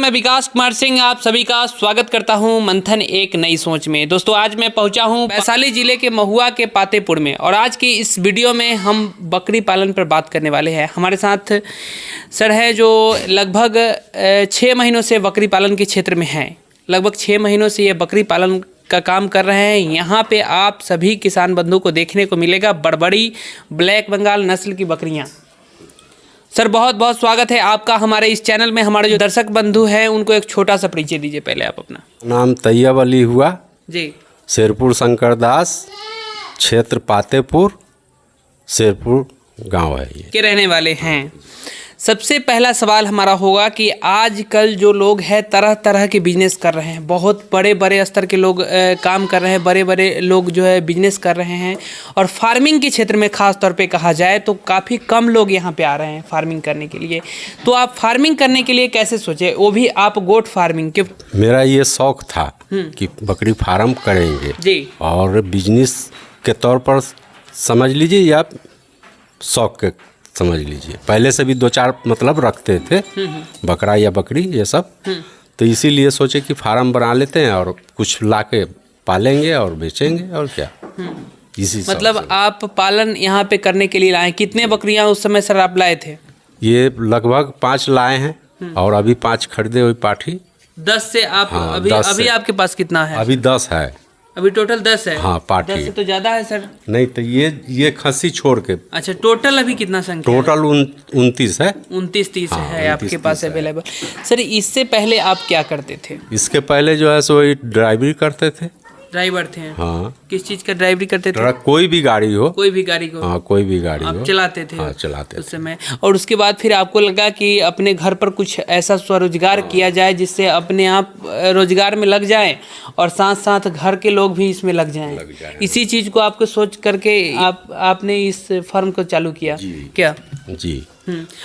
मैं विकास कुमार सिंह आप सभी का स्वागत करता हूं मंथन एक नई सोच में। दोस्तों आज मैं पहुंचा हूं वैशाली जिले के महुआ के पातेपुर में और आज की इस वीडियो में हम बकरी पालन पर बात करने वाले हैं। हमारे साथ सर है जो लगभग 6 महीनों से बकरी पालन के क्षेत्र में हैं। लगभग 6 महीनों से ये बकरी पालन का काम कर रहे हैं। यहाँ पे आप सभी किसान बंधु को देखने को मिलेगा बड़बड़ी ब्लैक बंगाल नस्ल की बकरियाँ। सर बहुत बहुत स्वागत है आपका हमारे इस चैनल में। हमारे जो दर्शक बंधु हैं उनको एक छोटा सा परिचय दीजिए पहले आप अपना। नाम तैयब अली हुआ जी, शेरपुर शंकर दास, क्षेत्र पातेपुर, शेरपुर गांव है ये के रहने वाले हैं। सबसे पहला सवाल हमारा होगा कि आजकल जो लोग हैं तरह तरह के बिजनेस कर रहे हैं, बहुत बड़े बड़े स्तर के लोग काम कर रहे हैं, बड़े बड़े लोग जो है बिजनेस कर रहे हैं और फार्मिंग के क्षेत्र में ख़ास तौर पे कहा जाए तो काफ़ी कम लोग यहाँ पे आ रहे हैं फार्मिंग करने के लिए। तो आप फार्मिंग करने के लिए कैसे सोचे, वो भी आप गोट फार्मिंग के? मेरा ये शौक था कि बकरी फार्म करेंगे जी, और बिजनेस के तौर पर समझ लीजिए या शौक के समझ लीजिए। पहले से भी 2-4 मतलब रखते थे बकरा या बकरी ये सब, तो इसीलिए सोचे कि फार्म बना लेते हैं और कुछ लाके पालेंगे और बेचेंगे और क्या। इसी मतलब आप पालन यहाँ पे करने के लिए लाए। कितने बकरियाँ उस समय सर आप लाए थे? ये लगभग 5 लाए हैं और अभी 5 खरीदे हुए पाठी। 10 से आप हाँ, अभी 10 अभी से। आपके पास कितना है? अभी 10 है। अभी टोटल 10 है? हाँ, पाठी। 10 से तो ज़्यादा है सर। नहीं तो ये खस्सी छोड़ के अच्छा, टोटल अभी कितना संख्या है? टोटल 29 है। 29-30 हाँ, है आपके 29-30 पास है। अवेलेबल। सर इससे पहले आप क्या करते थे? इसके पहले जो है सो ड्राइवरी करते थे। ड्राइवर थे? हाँ, किस चीज़ का ड्राइवरी करते थे? ट्रक कोई भी गाड़ी हो। कोई भी गाड़ी को? हाँ, कोई भी गाड़ी आप हो चलाते थे? हाँ, चलाते उस थे। समय। और उसके बाद फिर आपको लगा कि अपने घर पर कुछ ऐसा स्वरोजगार किया जाए जिससे अपने आप रोजगार में लग जाए और साथ साथ घर के लोग भी इसमें लग जाएं। इसी चीज़ को आपको सोच करके आपने इस फर्म को चालू किया क्या? जी।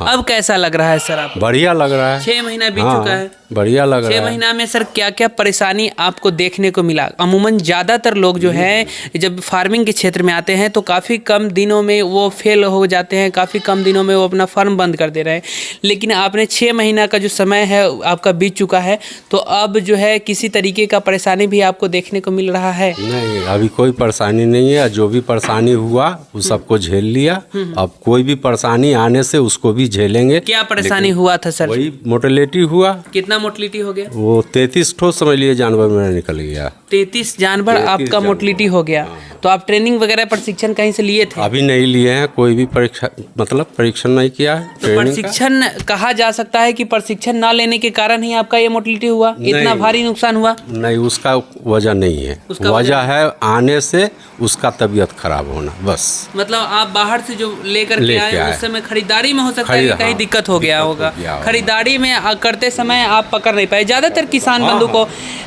अब कैसा लग रहा है सर आपको? बढ़िया लग रहा है। 6 महीना बीत हाँ, चुका है। बढ़िया लग रहा 6 है। महीना में सर क्या क्या परेशानी आपको देखने को मिला? अमूमन ज़्यादातर लोग जो हैं जब फार्मिंग के क्षेत्र में आते हैं तो काफ़ी कम दिनों में वो फेल हो जाते हैं, काफ़ी कम दिनों में वो अपना फर्म बंद कर दे रहे हैं। लेकिन आपने 6 महीना का जो समय है आपका बीत चुका है, तो अब जो है किसी तरीके का परेशानी भी आपको देखने को मिल रहा है? नहीं, अभी कोई परेशानी नहीं है। जो भी परेशानी हुआ वो सबको झेल लिया। अब कोई भी परेशानी आने से उसको भी झेलेंगे। क्या परेशानी हुआ था सर? वही मोर्टेलिटी हुआ। कितना मोर्टेलिटी हो गया? वो 33 ठो समझ लिए जानवर मेरा निकल गया। 33 जानवर आपका मोर्टेलिटी हो गया। तो आप ट्रेनिंग वगैरह प्रशिक्षण कहीं से लिए थे? अभी नहीं लिए हैं, कोई भी परीक्षण नहीं किया है। तो प्रशिक्षण कहा जा सकता है कि प्रशिक्षण ना लेने के कारण ही आपका ये मोर्टेलिटी हुआ, इतना भारी नुकसान हुआ? नहीं, उसका वजह नहीं है। वजह है आने से उसका तबीयत खराब होना, बस। मतलब आप बाहर से जो लेकर के आए उस समय खरीदारी में हो सकता है कि कहीं दिक्कत हो गया होगा। खरीदारी में करते समय आप पकड़ नहीं पाए। ज़्यादातर किसान बंधु को,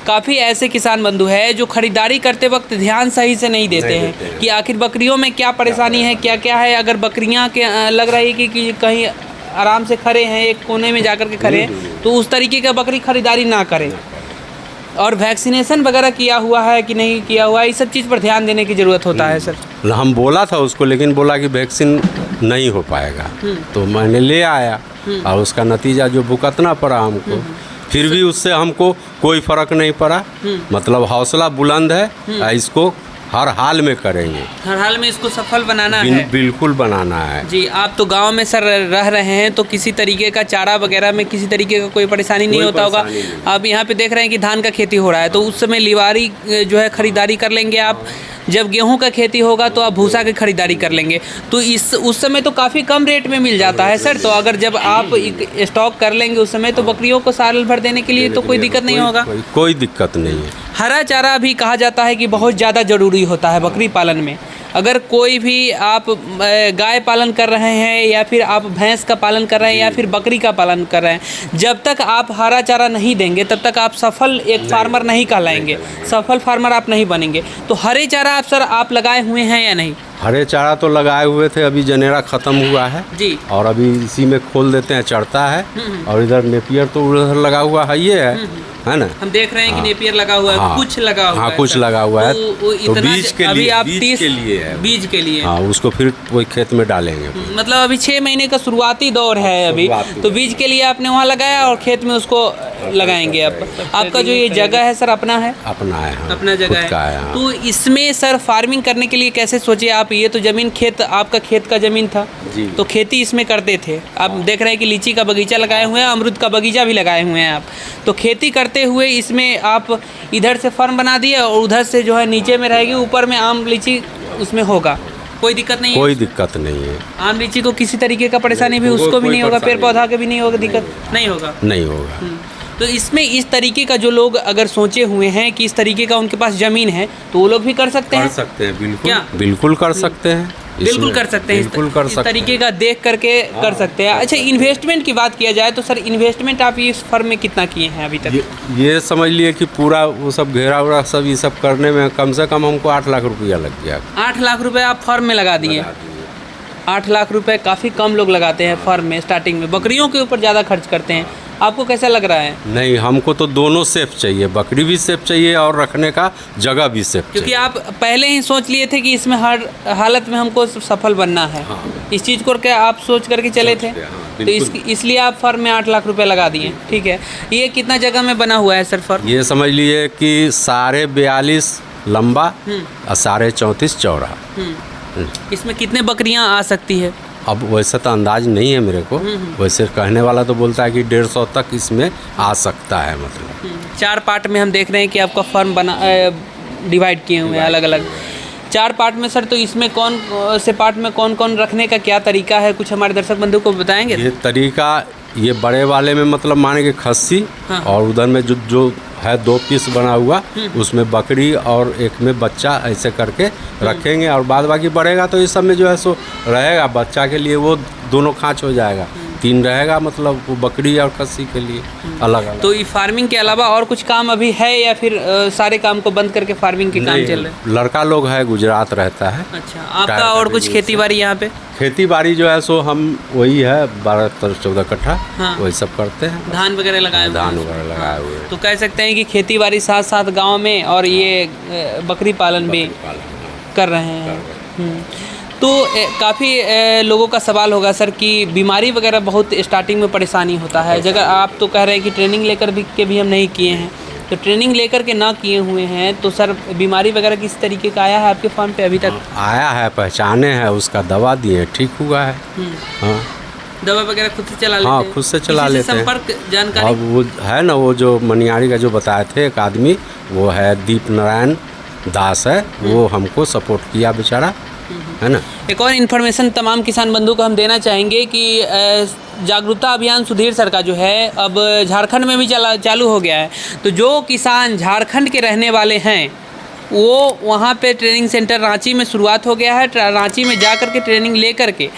काफ़ी ऐसे किसान बंधु है जो खरीदारी करते वक्त ध्यान सही से नहीं देते हैं कि आखिर बकरियों में क्या परेशानी है, क्या क्या है। अगर बकरियां के लग रही है कि कहीं आराम से खड़े हैं, एक कोने में जाकर के खड़े हैं, तो उस तरीके का बकरी खरीदारी ना करें। और वैक्सीनेशन वगैरह किया हुआ है कि नहीं किया हुआ है, इस सब चीज़ पर ध्यान देने की ज़रूरत होता है सर। हम बोला था उसको, लेकिन बोला कि वैक्सीन नहीं हो पाएगा, तो मैंने ले आया और उसका नतीजा जो भुगतना पड़ा हमको, फिर भी उससे हमको कोई फर्क नहीं पड़ा। मतलब हौसला बुलंद है, इसको हर हाल में करेंगे। हर हाल में इसको सफल बनाना है। बिल्कुल बनाना है जी। आप तो गांव में सर रह रहे हैं, तो किसी तरीके का चारा वगैरह में किसी तरीके का कोई परेशानी नहीं होता होगा? आप यहाँ पे देख रहे हैं कि धान का खेती हो रहा है, तो उस समय लिवारी जो है खरीदारी कर लेंगे आप। जब गेहूं का खेती होगा तो आप भूसा की खरीदारी कर लेंगे, तो उस समय तो काफ़ी कम रेट में मिल जाता है सर। तो अगर जब आप स्टॉक कर लेंगे उस समय, तो बकरियों को साल भर देने के लिए तो कोई दिक्कत नहीं होगा? कोई दिक्कत नहीं है। हरा चारा भी कहा जाता है कि बहुत ज़्यादा ज़रूरी होता है बकरी पालन में। अगर कोई भी आप गाय पालन कर रहे हैं या फिर आप भैंस का पालन कर रहे हैं या फिर बकरी का पालन कर रहे हैं, जब तक आप हरा चारा नहीं देंगे तब तक आप सफल एक फार्मर नहीं कहलाएंगे, सफल फार्मर आप नहीं बनेंगे। तो हरे चारा आप सर आप लगाए हुए हैं या नहीं? हरे चारा तो लगाए हुए थे, अभी जनेरा ख़त्म हुआ है जी। और अभी इसी में खोल देते हैं, चढ़ता है। और इधर नेपियर तो उधर लगा हुआ है, ये है ना। हम देख रहे हैं कि नेपियर लगा हुआ है, हाँ, कुछ लगा हुआ है। हाँ, कुछ लगा हुआ है। तो बीज के अभी लिए, आप बीज के लिए है। बीज के लिए, हाँ, उसको फिर वही खेत में डालेंगे। मतलब अभी 6 महीने का शुरुआती दौर है अभी, तो बीज के लिए आपने वहाँ लगाया और खेत में उसको लगाएंगे आप। आपका जो ये जगह है सर अपना है? अपना है, हाँ, अपना जगह खुद का है, हाँ। तो इसमें सर फार्मिंग करने के लिए कैसे सोचे आप? ये तो जमीन खेत, आपका खेत का जमीन था जी। तो खेती इसमें करते थे। आप देख रहे हैं कि लीची का बगीचा लगाए हुए हैं, अमरूद का बगीचा भी लगाए हुए हैं आप। तो खेती करते हुए इसमें आप इधर से फार्म बना दिए और उधर से जो है नीचे में रहेगी, ऊपर में आम लीची उसमें होगा, कोई दिक्कत नहीं है? कोई दिक्कत नहीं है। आम लीची को किसी तरीके का परेशानी भी उसको भी नहीं होगा, पेड़ पौधा के भी नहीं होगा, दिक्कत नहीं होगा? नहीं होगा। तो इसमें इस तरीके का जो लोग अगर सोचे हुए हैं कि इस तरीके का उनके पास ज़मीन है तो वो लोग भी कर सकते हैं? कर सकते हैं, बिल्कुल। क्या? बिल्कुल कर सकते हैं, बिल्कुल कर सकते हैं, बिल्कुल कर इस सकते तरीके हैं। का देख करके कर सकते हैं। अच्छा, इन्वेस्टमेंट की बात किया जाए तो सर इन्वेस्टमेंट आप इस फर्म में कितना किए हैं अभी तक? ये समझ लिए कि पूरा वो सब घेरा उरा सब ये सब करने में कम से कम हमको 8 लाख रुपया लग गया। 8 लाख रुपए आप फर्म में लगा दिए? 8 लाख रुपए काफ़ी कम लोग लगाते हैं फर्म में स्टार्टिंग में, बकरियों के ऊपर ज़्यादा खर्च करते हैं। आपको कैसा लग रहा है? नहीं, हमको तो दोनों सेफ चाहिए, बकरी भी सेफ चाहिए और रखने का जगह भी सेफ चाहिए। क्योंकि आप पहले ही सोच लिए थे कि इसमें हर हालत में हमको सफल बनना है। हाँ। इस चीज़ को क्या आप सोच करके चले थे? हाँ, तो इसलिए आप फर्म में 8 लाख रुपए लगा दिए। ठीक है, ये कितना जगह में बना हुआ है सर फर्म? ये समझ लिए कि 42.5 लंबा और 34.5 चौड़ा। इसमें कितने बकरियां आ सकती है? अब वैसे तो अंदाज नहीं है मेरे को, वैसे कहने वाला तो बोलता है कि 150 तक इसमें आ सकता है। मतलब 4 पार्ट में हम देख रहे हैं कि आपका फर्म बना डिवाइड किए हुए हैं अलग अलग 4 पार्ट में। सर तो इसमें कौन से पार्ट में कौन कौन रखने का क्या तरीका है, कुछ हमारे दर्शक बंधु को बताएंगे? ये तरीका, ये बड़े वाले में मतलब माने कि खस्सी, हाँ। और उधर में जो है 2 पीस बना हुआ, उसमें बकरी और एक में बच्चा, ऐसे करके रखेंगे। और बाद बाकी बढ़ेगा तो इस सब में जो है सो रहेगा बच्चा के लिए, वो दोनों खाँच हो जाएगा। 3 रहेगा, मतलब वो बकरी और खस्सी के लिए अलग अलग। तो ये फार्मिंग के अलावा और कुछ काम अभी है या फिर सारे काम को बंद करके फार्मिंग के काम चल रहे हैं? लड़का लोग है, गुजरात रहता है। अच्छा, आपका और कुछ खेती बाड़ी यहाँ पे? खेती बाड़ी जो है सो हम वही है 12-14 कट्ठा, हाँ। वही सब करते हैं। धान वगैरह लगाए हुए हैं? धान वगैरह लगाए हुए हैं। तो कह सकते हैं कि खेती बाड़ी साथ साथ गांव में और ये बकरी पालन भी कर रहे हैं। तो काफ़ी लोगों का सवाल होगा सर कि बीमारी वगैरह बहुत स्टार्टिंग में परेशानी होता है। अगर आप तो कह रहे हैं कि ट्रेनिंग लेकर भी हम नहीं किए हैं, तो ट्रेनिंग लेकर के ना किए हुए हैं तो सर बीमारी वगैरह किस तरीके का आया है आपके फार्म पे अभी तक? आया है, पहचाने हैं, उसका दवा दिए, ठीक हुआ है। हाँ, दवा वगैरह खुद से चला लेते हाँ, हैं? खुद से चला किसी लेते हैं। संपर्क जानकारी? अब वो है ना, वो जो मनियारी का जो बताए थे एक आदमी, वो है दीप नारायण दास है, वो हमको सपोर्ट किया बेचारा, है ना। एक और इन्फॉर्मेशन तमाम किसान बंधु को हम देना चाहेंगे कि जागरूकता अभियान सुधीर सर का जो है अब झारखंड में भी चालू हो गया है। तो जो किसान झारखंड के रहने वाले हैं वो वहाँ पे ट्रेनिंग सेंटर रांची में शुरुआत हो गया है। रांची में जा कर के ट्रेनिंग ले कर के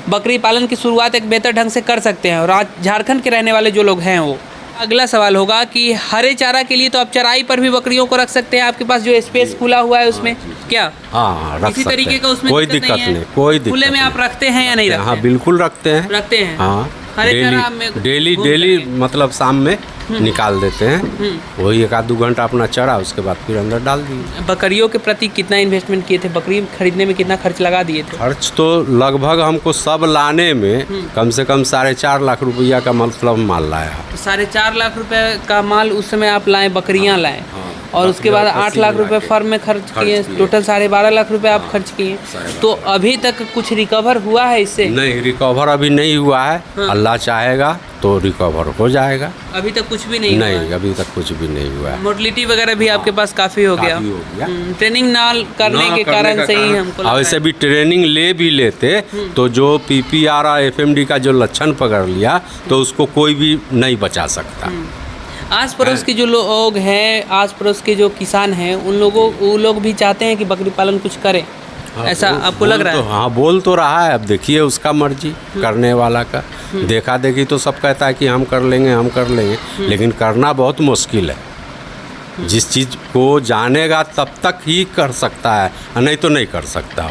बकरी पालन की शुरुआत एक बेहतर ढंग से कर सकते हैं। और झारखंड के रहने वाले जो लोग हैं वो, अगला सवाल होगा कि हरे चारा के लिए तो आप चराई पर भी बकरियों को रख सकते हैं, आपके पास जो स्पेस खुला हुआ है उसमें क्या? हाँ, रख इसी सकते तरीके हैं। का उसमें कोई दिक्कत नहीं, कोई दिक्कत खुले में आप रखते हैं या नहीं रखते? हाँ, बिल्कुल रखते हैं। रखते हैं। हाँ, हरे चारा में डेली मतलब शाम में निकाल देते हैं, वही 1-2 घंटा अपना चढ़ा, उसके बाद फिर अंदर डाल दिए। बकरियों के प्रति कितना इन्वेस्टमेंट किए थे? बकरी खरीदने में कितना खर्च लगा दिए थे? खर्च तो लगभग हमको सब लाने में कम से कम 4.5 लाख रुपया का मतलब माल लाया। 4.5 लाख रुपए का माल उस समय आप लाए, बकरियां लाए, और उसके बाद 8 लाख रुपए फर्म में खर्च किए, टोटल 12.5 लाख रुपए आप खर्च किए। तो अभी तक कुछ रिकवर हुआ है इससे? नहीं, रिकवर अभी नहीं हुआ है। अल्लाह चाहेगा तो रिकवर हो जाएगा। अभी तक कुछ भी नहीं हुआ है? अभी तक कुछ भी नहीं हुआ है। मोर्टलिटी वगैरह भी आपके पास काफ़ी हो गया? ट्रेनिंग ना करने के कारण से ही हमको और वैसे भी ट्रेनिंग ले भी लेते तो जो PPR और FMD का जो लक्षण पकड़ लिया तो उसको कोई भी नहीं बचा सकता। आस पड़ोस के जो लोग हैं, आस पड़ोस के जो किसान हैं, वो लोग भी चाहते हैं कि बकरी पालन कुछ करें, ऐसा आपको लग रहा है? हाँ, बोल तो रहा है। अब देखिए उसका मर्जी, करने वाला का। देखा देखी तो सब कहता है कि हम कर लेंगे, हम कर लेंगे, लेकिन करना बहुत मुश्किल है। जिस चीज़ को जानेगा तब तक ही कर सकता है, नहीं तो नहीं कर सकता।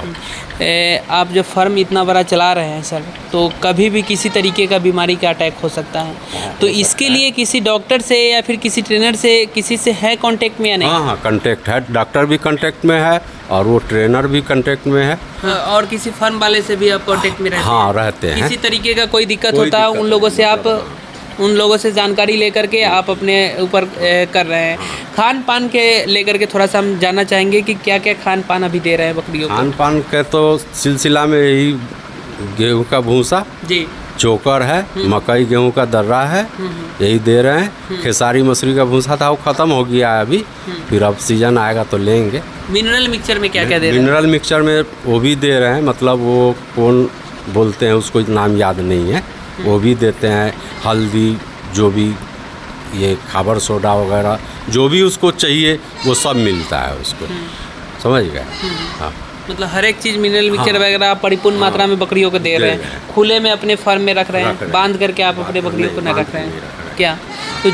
आप जो फार्म इतना बड़ा चला रहे हैं सर, तो कभी भी किसी तरीके का बीमारी का अटैक हो सकता है, तो इसके लिए किसी डॉक्टर से या फिर किसी ट्रेनर से किसी से है कांटेक्ट में या नहीं? हाँ, कांटेक्ट है, डॉक्टर भी कांटेक्ट में है और वो ट्रेनर भी कांटेक्ट में है। और किसी फार्म वाले से भी आप कांटेक्ट में रहते हैं? हाँ, रहते हैं। किसी तरीके का कोई दिक्कत होता है उन लोगों से आप उन लोगों से जानकारी लेकर के आप अपने ऊपर कर रहे हैं। खान पान के लेकर के थोड़ा सा हम जानना चाहेंगे कि क्या क्या खान पान अभी दे रहे हैं बकरियों को? खान पान के तो सिलसिला में यही गेहूं का भूसा जी, चोकर है, मकई गेहूं का दर्रा है, यही दे रहे हैं। खेसारी मसूरी का भूसा था वो ख़त्म हो गया है अभी, फिर अब सीजन आएगा तो लेंगे। मिनरल मिक्सचर में क्या क्या दे रहे हैं? मिनरल मिक्सचर में वो भी दे रहे हैं, मतलब वो कौन बोलते हैं उसको नाम याद नहीं है, वो भी देते हैं। हल्दी, जो भी ये खाबर सोडा वगैरह जो भी उसको चाहिए वो सब मिलता है उसको, समझ गए? हाँ, मतलब हर एक चीज़ मिनरल मिक्सचर वगैरह आप परिपूर्ण मात्रा में बकरियों को दे रहे हैं। खुले में अपने फार्म में रख रहे हैं, बांध करके आप अपने बकरियों को न रख रहे हैं क्या? तो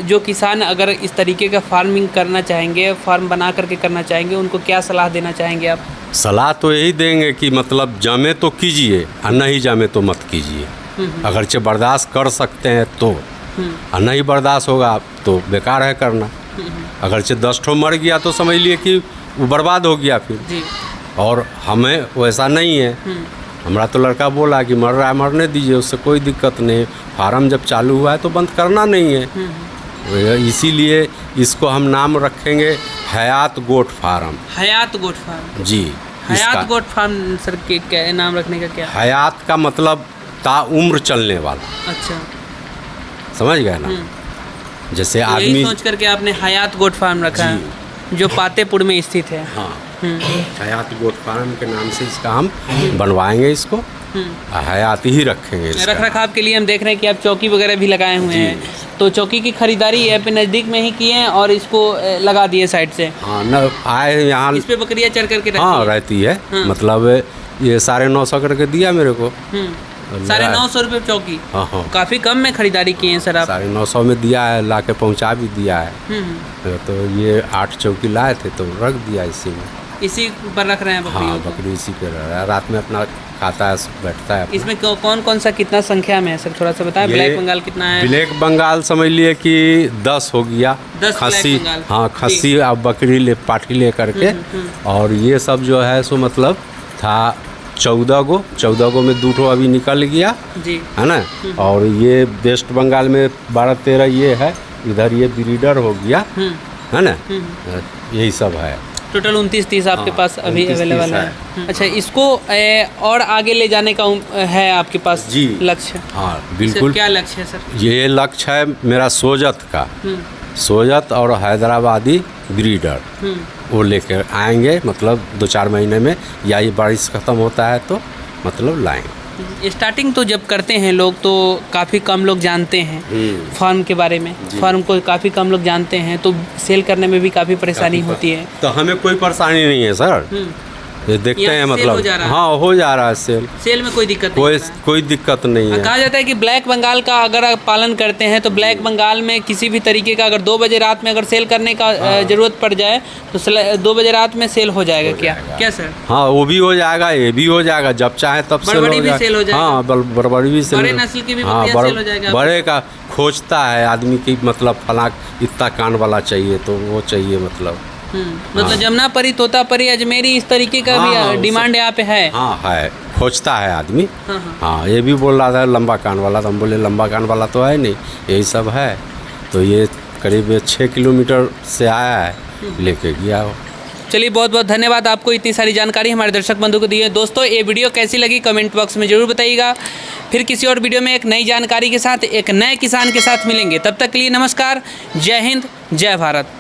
जो किसान अगर इस तरीके का फार्मिंग करना चाहेंगे, फार्म बना करके करना चाहेंगे, उनको क्या सलाह देना चाहेंगे आप? सलाह तो यही देंगे कि मतलब जमे तो कीजिए और नहीं जमे तो मत कीजिए। अगरचे बर्दाश्त कर सकते हैं तो, और नहीं बर्दाश्त होगा तो बेकार है करना। अगरचे 10 ठो मर गया तो समझ लिए कि वो बर्बाद हो गया फिर जी। और हमें वैसा नहीं है। हमारा तो लड़का बोला कि मर रहा है मरने दीजिए, उससे कोई दिक्कत नहीं। फार्म जब चालू हुआ है तो बंद करना नहीं है। इसीलिए इसको हम नाम रखेंगे हयात गोट फार्म। हयात गोट फार्म जी। हयात गोट फार्म सर के क्या नाम रखने का क्या? हयात का मतलब ताउम्र चलने वाला। अच्छा, समझ गए ना? जैसे तो आदमी यही सोच करके आपने हयात गोट फार्म रखा है जो पातेपुर में स्थित है। हाँ, हयात गोट फार्म के नाम से इसका हम बनवाएंगे, इसको हयात ही रखेंगे। रख रखाव के लिए हम देख रहे हैं कि आप चौकी वगैरह भी लगाए हुए हैं, तो चौकी की खरीदारी ऐप पे नज़दीक में ही किए हैं और इसको लगा दिए साइड से। हाँ, न आए यहाँ इस पे बकरियाँ चढ़ करके रखती हाँ हैं? रहती है। मतलब ये 950 करके दिया मेरे को। 950 रुपये चौकी। हाँ, काफ़ी कम में खरीदारी किए हैं सर आप। 950 में दिया है, ला के पहुँचा भी दिया है। तो ये 8 चौकी लाए थे तो रख दिया इसी में। इसी पर रख रहे हैं बकरियों हाँ, को? बकरी इसी पे रह रहा है, रात में अपना खाता है, बैठता है अपना। इसमें कौन कौन सा कितना संख्या में है सर, थोड़ा सा बताएं। ब्लैक बंगाल कितना है? ब्लैक बंगाल समझ लिए कि 10 हो गया। 10 खस्सी, ब्लैक बंगाल। हाँ, खस्सी अब बकरी पाठी ले करके। और ये सब जो है सो मतलब था 14 गो में 2 ठो अभी निकल गया जी, है ना। और ये वेस्ट बंगाल में 12-13 ये है, इधर ये ब्रीडर हो गया है ना। यही सब है, टोटल 29-30 आपके पास अभी 29-30 अवेलेबल है। अच्छा, इसको और आगे ले जाने का है आपके पास जी लक्ष्य? हाँ सर, बिल्कुल। क्या लक्ष्य है सर? ये लक्ष्य है मेरा सोजत का, सोजत और हैदराबादी ब्रीडर वो लेकर आएंगे, मतलब 2-4 महीने में, या ये बारिश ख़त्म होता है तो मतलब लाएंगे। स्टार्टिंग तो जब करते हैं लोग तो काफ़ी कम लोग जानते हैं फार्म के बारे में, फार्म को काफ़ी कम लोग जानते हैं, तो सेल करने में भी काफ़ी परेशानी होती है। तो हमें कोई परेशानी नहीं है सर, ये देखते हैं मतलब हाँ हो जा रहा है सेल में कोई दिक्कत नहीं? कोई दिक्कत नहीं है। कहा जाता है कि ब्लैक बंगाल का अगर आप पालन करते हैं तो ब्लैक बंगाल में किसी भी तरीके का अगर 2 बजे रात में अगर सेल करने का ज़रूरत पड़ जाए तो 2 बजे रात में सेल हो जाएगा क्या सर? हाँ, वो भी हो जाएगा, ये भी हो जाएगा, जब चाहे तब सेल हो जाएगा। हाँ, बड़बड़ी भी सेल, बड़े नस्ल की भी हाँ, सेल हो जाएगा। बड़े का खोजता है आदमी की, मतलब फला इतना कान वाला चाहिए तो वो चाहिए, मतलब जमुनापरी, तोतापरी, अजमेरी, इस तरीके का भी डिमांड यहाँ पे है। हाँ है, खोजता है आदमी। हाँ, ये भी बोल रहा था लंबा कान वाला, तो हम बोले लंबा कान वाला तो है नहीं, यही सब है। तो ये करीब 6 किलोमीटर से आया है, लेके गया हो। चलिए, बहुत बहुत धन्यवाद आपको इतनी सारी जानकारी हमारे दर्शक बंधु को दी है। दोस्तों, ये वीडियो कैसी लगी कमेंट बॉक्स में ज़रूर बताइएगा। फिर किसी और वीडियो में एक नई जानकारी के साथ, एक नए किसान के साथ मिलेंगे। तब तक के लिए नमस्कार, जय हिंद, जय भारत।